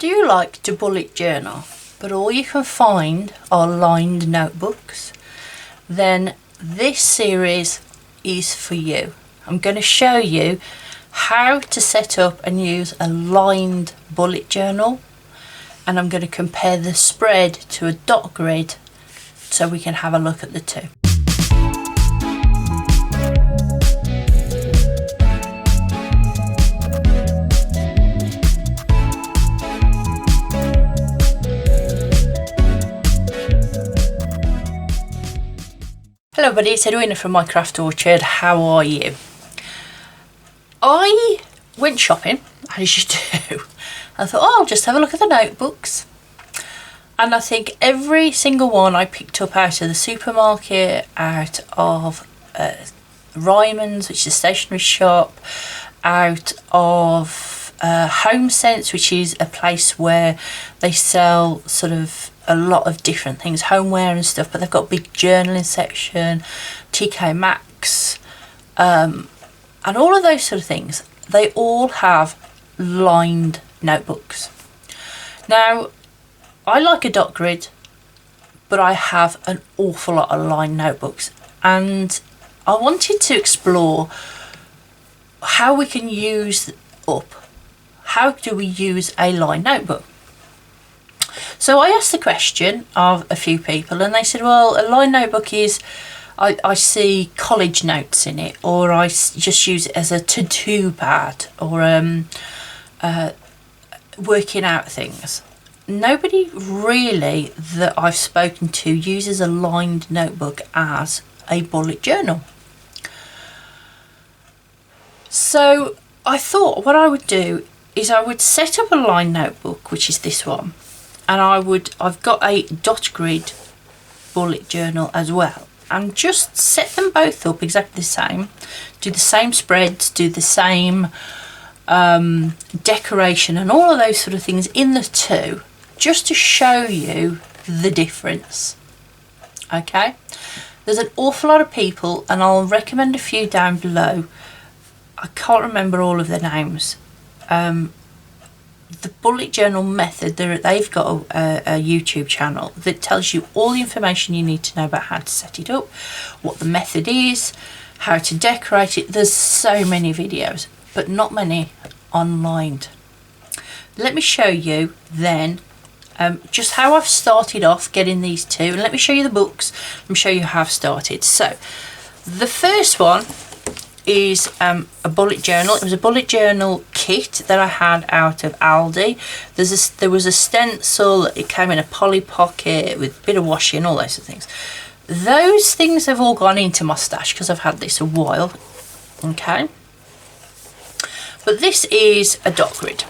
Do you like to bullet journal, but all you can find are lined notebooks? Then this series is for you. I'm going to show you how to set up and use a lined bullet journal, and I'm going to compare the spread to a dot grid so we can have a look at the two. Hello everybody, it's Edwina from My Craft Orchard. How are you? I went shopping, as you do. I thought, I'll just have a look at the notebooks. And I think every single one I picked up out of the supermarket, out of Ryman's, which is a stationery shop, out of Home Sense, which is a place where they sell sort of a lot of different things, homeware and stuff, but they've got a big journaling section, TK Maxx, and all of those sort of things. They all have lined notebooks. Now, I like a dot grid, but I have an awful lot of lined notebooks, and I wanted to explore how we can use how do we use a lined notebook? So I asked the question of a few people, and they said, well, a lined notebook is, I see college notes in it, or I just use it as a to-do pad, or working out things. Nobody really that I've spoken to uses a lined notebook as a bullet journal. So I thought what I would do is I would set up a lined notebook, which is this one, and I've got a dot grid bullet journal as well, and just set them both up exactly the same, do the same spreads, do the same decoration and all of those sort of things in the two, just to show you the difference. Okay, there's an awful lot of people, and I'll recommend a few down below. I can't remember all of their names. The bullet journal method, they've got a YouTube channel that tells you all the information you need to know about how to set it up, what the method is, how to decorate it. There's so many videos, but not many online. Let me show you then just how I've started off getting these two, and let me show you the books and show you how I've started. So the first one is a bullet journal. It was a bullet journal kit that I had out of Aldi. There was a stencil. It came in a poly pocket with a bit of washi and all those sort of things. Those things have all gone into my stash because I've had this a while. Okay, but this is a dot grid,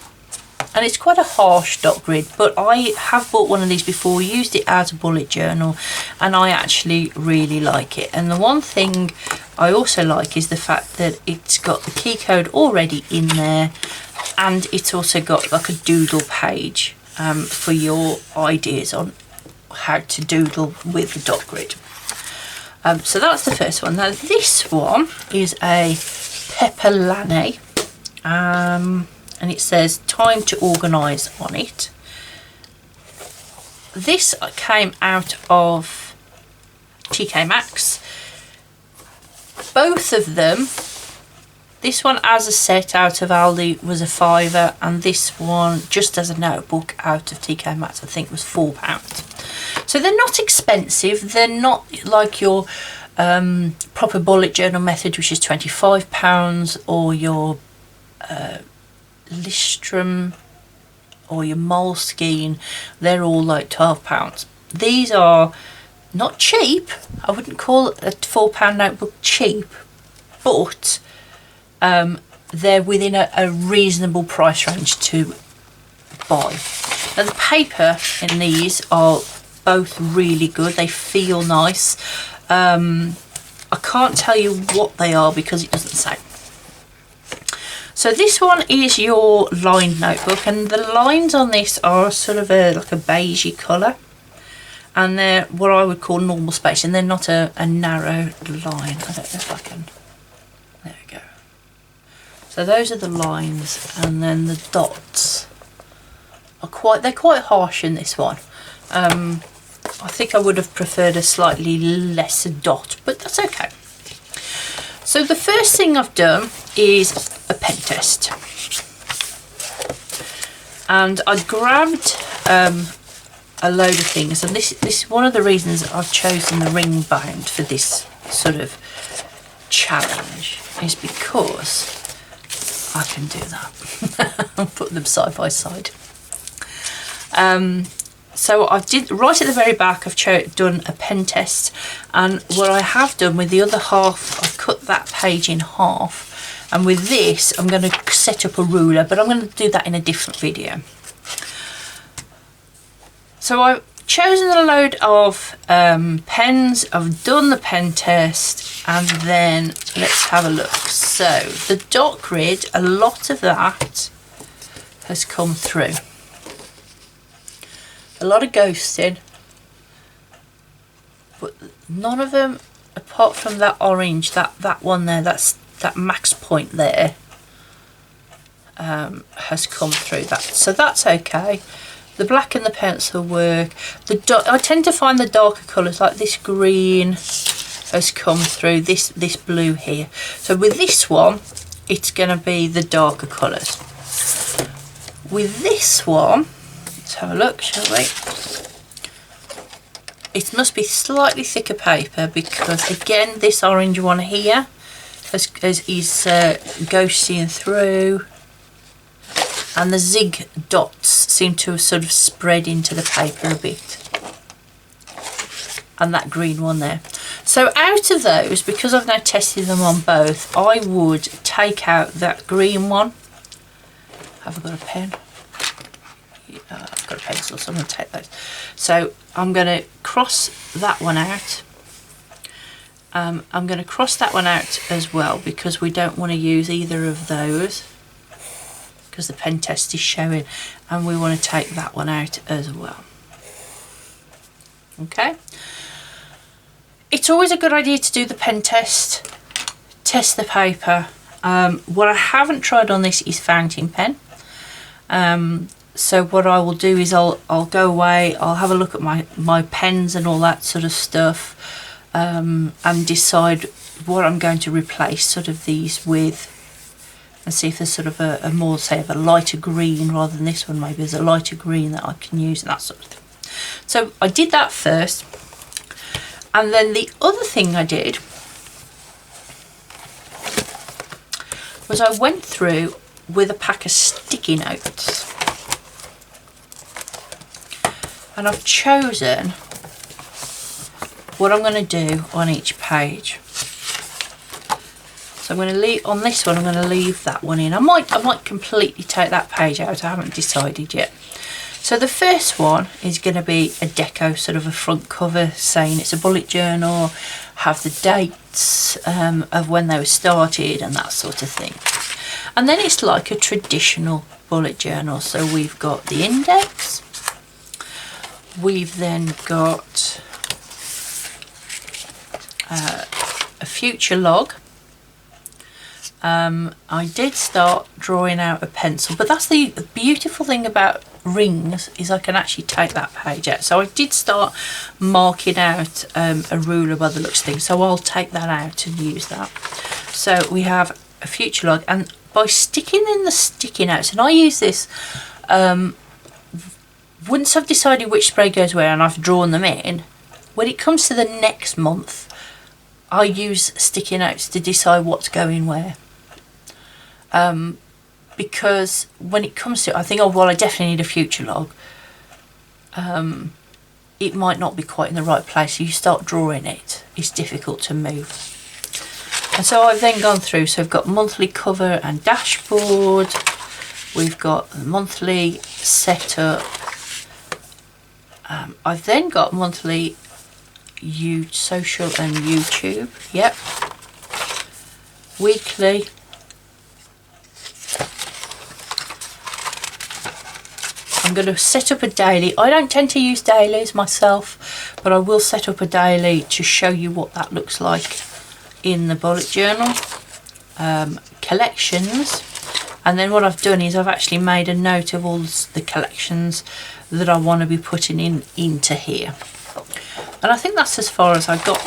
and it's quite a harsh dot grid, but I have bought one of these before, used it as a bullet journal, and I actually really like it. And the one thing I also like is the fact that it's got the key code already in there, and it's also got like a doodle page for your ideas on how to doodle with the dot grid. So that's the first one. Now this one is a Pepper Laney, and it says time to organise on it. This came out of TK Maxx. Both of them, this one as a set out of Aldi was a £5, and this one just as a notebook out of TK Maxx I think was £4. So they're not expensive. They're not like your proper bullet journal method, which is £25, or your Listrum or your Moleskine. They're all like £12. These are not cheap. I wouldn't call a £4 notebook cheap, but they're within a reasonable price range to buy. Now the paper in these are both really good. They feel nice. I can't tell you what they are because it doesn't say. So this one is your lined notebook, and the lines on this are sort of like a beigey colour, and they're what I would call normal space, and they're not a narrow line. I don't know if I can, there we go. So those are the lines, and then the dots they're quite harsh in this one. I think I would have preferred a slightly lesser dot, but that's okay. So the first thing I've done is a pen test. And I grabbed a load of things, and this is one of the reasons I've chosen the ring bound for this sort of challenge, is because I can do that. I'll put them side by side. So I did, right at the very back, I've done a pen test, and what I have done with the other half, I've cut that page in half, and with this I'm going to set up a ruler, but I'm going to do that in a different video. So I've chosen a load of pens, I've done the pen test, and then let's have a look. So the dot grid, a lot of that has come through. A lot of ghosting, but none of them, apart from that orange, that one there, that max point there, has come through. So that's okay. The black and the pencil work. I tend to find the darker colours, like this green has come through, this blue here. So with this one, it's going to be the darker colours. With this one, let's have a look, shall we? It must be slightly thicker paper, because again, this orange one here is ghosting through, and the zig dots seem to have sort of spread into the paper a bit, and that green one there. So out of those, because I've now tested them on both, I would take out that green one. Have I got a pen? I've got a pencil, so I'm going to take those. So I'm going to cross that one out. I'm going to cross that one out as well, because we don't want to use either of those, because the pen test is showing, and we want to take that one out as well. Okay. It's always a good idea to do the pen test, test the paper. What I haven't tried on this is fountain pen. So what I will do is I'll go away, I'll have a look at my pens and all that sort of stuff, and decide what I'm going to replace sort of these with, and see if there's sort of a more, say, of a lighter green rather than this one. Maybe there's a lighter green that I can use and that sort of thing. So I did that first, and then the other thing I did was I went through with a pack of sticky notes. And I've chosen what I'm going to do on each page. So I'm going to leave on this one. I'm going to leave that one in. I might completely take that page out. I haven't decided yet. So the first one is going to be a deco, sort of a front cover, saying it's a bullet journal, have the dates of when they were started and that sort of thing. And then it's like a traditional bullet journal. So we've got the index. We've then got a future log. I did start drawing out a pencil, but that's the beautiful thing about rings, is I can actually take that page out. So I did start marking out a ruler by the looks of things, so I'll take that out and use that. So we have a future log, and by sticking in the sticky notes, and I use this once I've decided which spray goes where and I've drawn them in, when it comes to the next month, I use sticky notes to decide what's going where. Because when it comes to it, I think, oh, well, I definitely need a future log. It might not be quite in the right place. So you start drawing it, it's difficult to move. And so I've then gone through, so I've got monthly cover and dashboard. We've got the monthly setup. I've then got monthly social and YouTube. Yep. Weekly. I'm going to set up a daily. I don't tend to use dailies myself, but I will set up a daily to show you what that looks like in the bullet journal. Collections. And then what I've done is I've actually made a note of all the collections that I want to be putting into here. And I think that's as far as I got.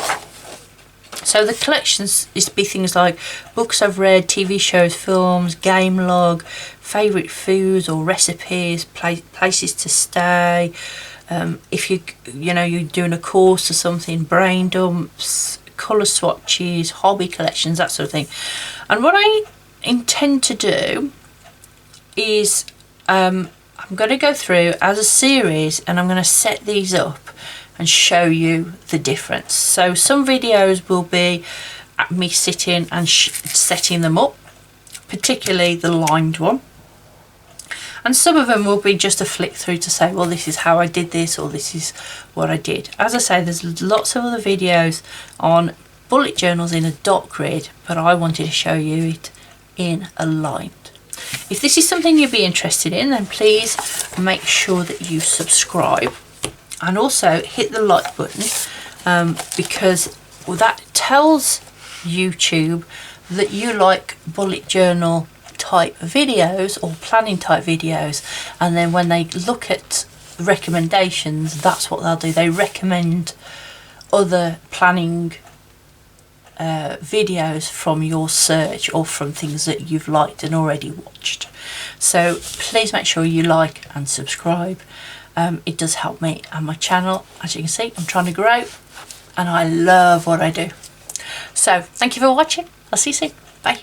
So the collections is to be things like books I've read, TV shows, films, game log, favourite foods or recipes, places to stay. If you're doing a course or something, brain dumps, colour swatches, hobby collections, that sort of thing. And what I intend to do is I'm going to go through as a series, and I'm going to set these up and show you the difference. So some videos will be me sitting and setting them up, particularly the lined one, and some of them will be just a flick through to say, well, this is how I did this, or this is what I did. As I say, there's lots of other videos on bullet journals in a dot grid, but I wanted to show you it in a lined. If this is something you'd be interested in, then please make sure that you subscribe. And also hit the like button, because that tells YouTube that you like bullet journal type videos or planning type videos, and then when they look at recommendations, that's what they'll do. They recommend other planning videos from your search or from things that you've liked and already watched. So please make sure you like and subscribe. It does help me and my channel. As you can see, I'm trying to grow and I love what I do. So thank you for watching. I'll see you soon. Bye.